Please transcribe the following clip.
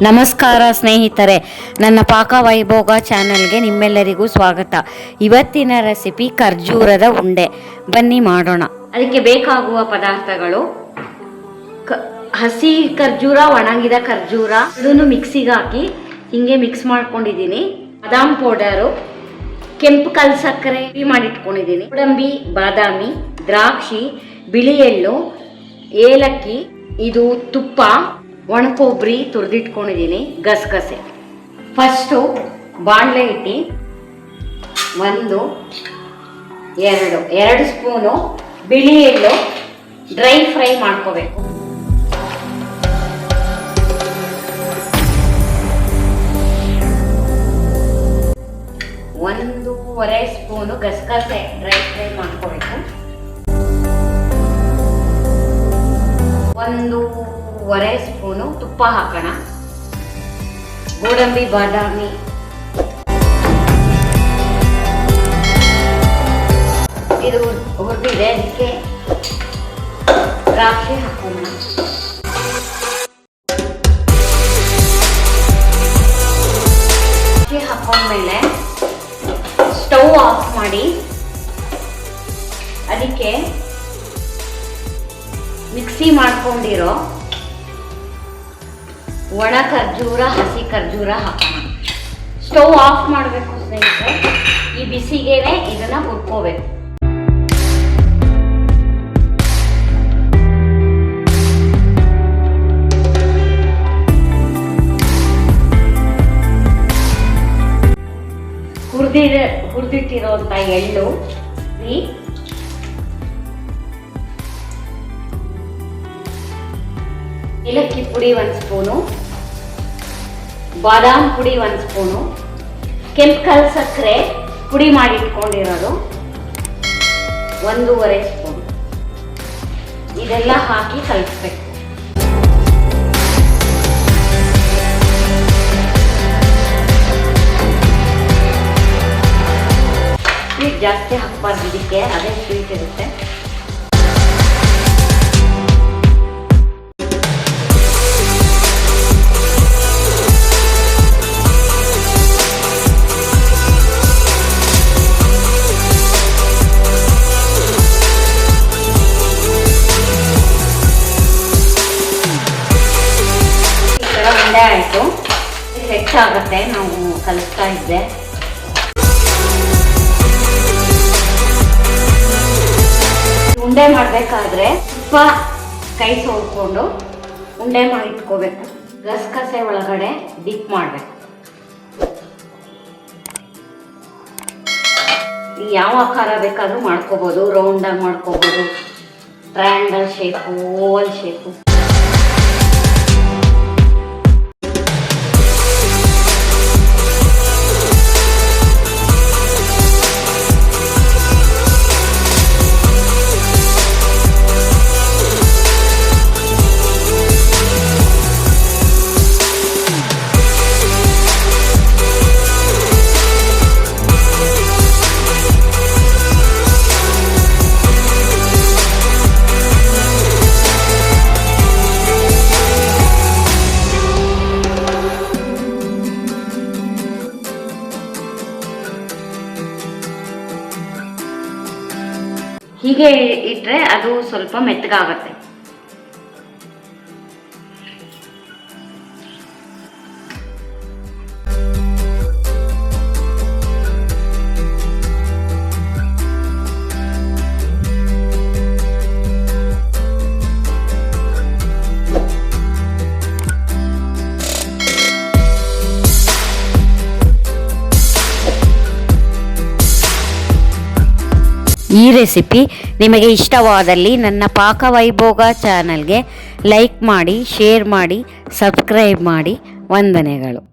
ನಮಸ್ಕಾರ ಸ್ನೇಹಿತರೆ, ನನ್ನ ಪಾಕ ವೈಭೋಗ ಚಾನಲ್ಗೆ ನಿಮ್ಮೆಲ್ಲರಿಗೂ ಸ್ವಾಗತ. ಇವತ್ತಿನ ರೆಸಿಪಿ ಖರ್ಜೂರದ ಉಂಡೆ. ಬನ್ನಿ ಮಾಡೋಣ. ಅದಕ್ಕೆ ಬೇಕಾಗುವ ಪದಾರ್ಥಗಳು: ಹಸಿ ಖರ್ಜೂರ, ಒಣಗಿದ ಖರ್ಜೂರ, ಇದನ್ನು ಮಿಕ್ಸಿಗೆ ಹಾಕಿ ಹಿಂಗೆ ಮಿಕ್ಸ್ ಮಾಡ್ಕೊಂಡಿದ್ದೀನಿ. ಬಾದಾಮ್ ಪೌಡರು, ಕೆಂಪು ಕಲ್ ಸಕ್ಕರೆ ಮಾಡಿಟ್ಕೊಂಡಿದ್ದೀನಿ, ಗೋಡಂಬಿ, ಬಾದಾಮಿ, ದ್ರಾಕ್ಷಿ, ಬಿಳಿ ಎಳ್ಳು, ಏಲಕ್ಕಿ, ಇದು ತುಪ್ಪ, ಒಣ ಕೊಬ್ಬರಿ ತುರಿದಿಟ್ಕೊಂಡಿದ್ದೀನಿ, ಗಸಗಸೆ. ಫಸ್ಟು ಬಾಣಲೆ ಇಟ್ಟು ಎರಡು ಸ್ಪೂನು ಬಿಳಿ ಎಳ್ಳು ಡ್ರೈ ಫ್ರೈ ಮಾಡ್ಕೋಬೇಕು. ಒಂದೂವರೆ ಸ್ಪೂನು ಗಸಗಸೆ ಡ್ರೈ ಫ್ರೈ ಮಾಡ್ಕೋಬೇಕು. ಒಂದೂವರೆ ಸ್ಪೂನು ತುಪ್ಪ ಹಾಕೋಣ. ಗೋಡಂಬಿ, ಬಾದಾಮಿ, ಇದು ಹುರಿದಿದೆ, ಅದಕ್ಕೆ ದ್ರಾಕ್ಷಿ ಹಾಕೋಣ. ಹಾಕೊಂಡ್ಮೇಲೆ ಸ್ಟವ್ ಆಫ್ ಮಾಡಿ ಅದಕ್ಕೆ ಮಿಕ್ಸಿ ಮಾಡ್ಕೊಂಡಿರೋ ಒಣ ಖರ್ಜೂರ, ಹಸಿ ಖರ್ಜೂರ ಹಾಕೋಣ. ಸ್ಟವ್ ಆಫ್ ಮಾಡಬೇಕು ಸ್ನೇಹಿತರೆ. ಈ ಬಿಸಿಗೆನೆ ಇದನ್ನ ಹುರ್ಕೋಬೇಕು. ಹುರಿದಿಟ್ಟಿರುವಂತ ಎಳ್ಳು, ಏಲಕ್ಕಿ ಪುಡಿ 1 ಸ್ಪೂನು, ಬಾದಾಮ್ ಪುಡಿ 1 ಸ್ಪೂನು, ಕೆಂಪು ಕಲ್ ಸಕ್ಕರೆ ಪುಡಿ ಮಾಡಿ ಇಟ್ಕೊಂಡಿರೋದು 1.5 ಸ್ಪೂನ್. ಇದೆಲ್ಲ ಹಾಕಿ ಕಲಿಸ್ಬೇಕು. ಸ್ವೀಟ್ ಜಾಸ್ತಿ ಹಾಕಬಾರ್ದು, ಇದಕ್ಕೆ ಅದೇ ಸ್ವೀಟ್ ಇರುತ್ತೆ. ಉಂಡೆ ಆಯಿತು, ಹೆಚ್ಚಾಗುತ್ತೆ. ನಾವು ಕಲಿಸ್ತಾ ಇದ್ದೆ. ಉಂಡೆ ಮಾಡಬೇಕಾದ್ರೆ ತುಪ್ಪ ಕೈ ಸೋಡ್ಕೊಂಡು ಉಂಡೆ ಮಾಡಿ ಇಟ್ಕೋಬೇಕು. ಗಸಗಸೆ ಒಳಗಡೆ ಡಿಪ್ ಮಾಡಬೇಕು. ಯಾವ ಆಕಾರ ಬೇಕಾದ್ರೂ ಮಾಡ್ಕೋಬೋದು. ರೌಂಡಾಗಿ ಮಾಡ್ಕೋಬೋದು, ಟ್ರಯಾಂಗಲ್ ಶೇಪು, ಓವಲ್ ಶೇಪು. ಹೀಗೆ ಇಟ್ಟರೆ ಅದು ಸ್ವಲ್ಪ ಮೆತ್ತಗಾಗತ್ತೆ. ಈ ರೆಸಿಪಿ ನಿಮಗೆ ಇಷ್ಟವಾದಲ್ಲಿ ನನ್ನ ಪಾಕ ವೈಭೋಗ ಚಾನಲ್ಗೆ ಲೈಕ್ ಮಾಡಿ, ಶೇರ್ ಮಾಡಿ, ಸಬ್ಸ್ಕ್ರೈಬ್ ಮಾಡಿ. ವಂದನೆಗಳು.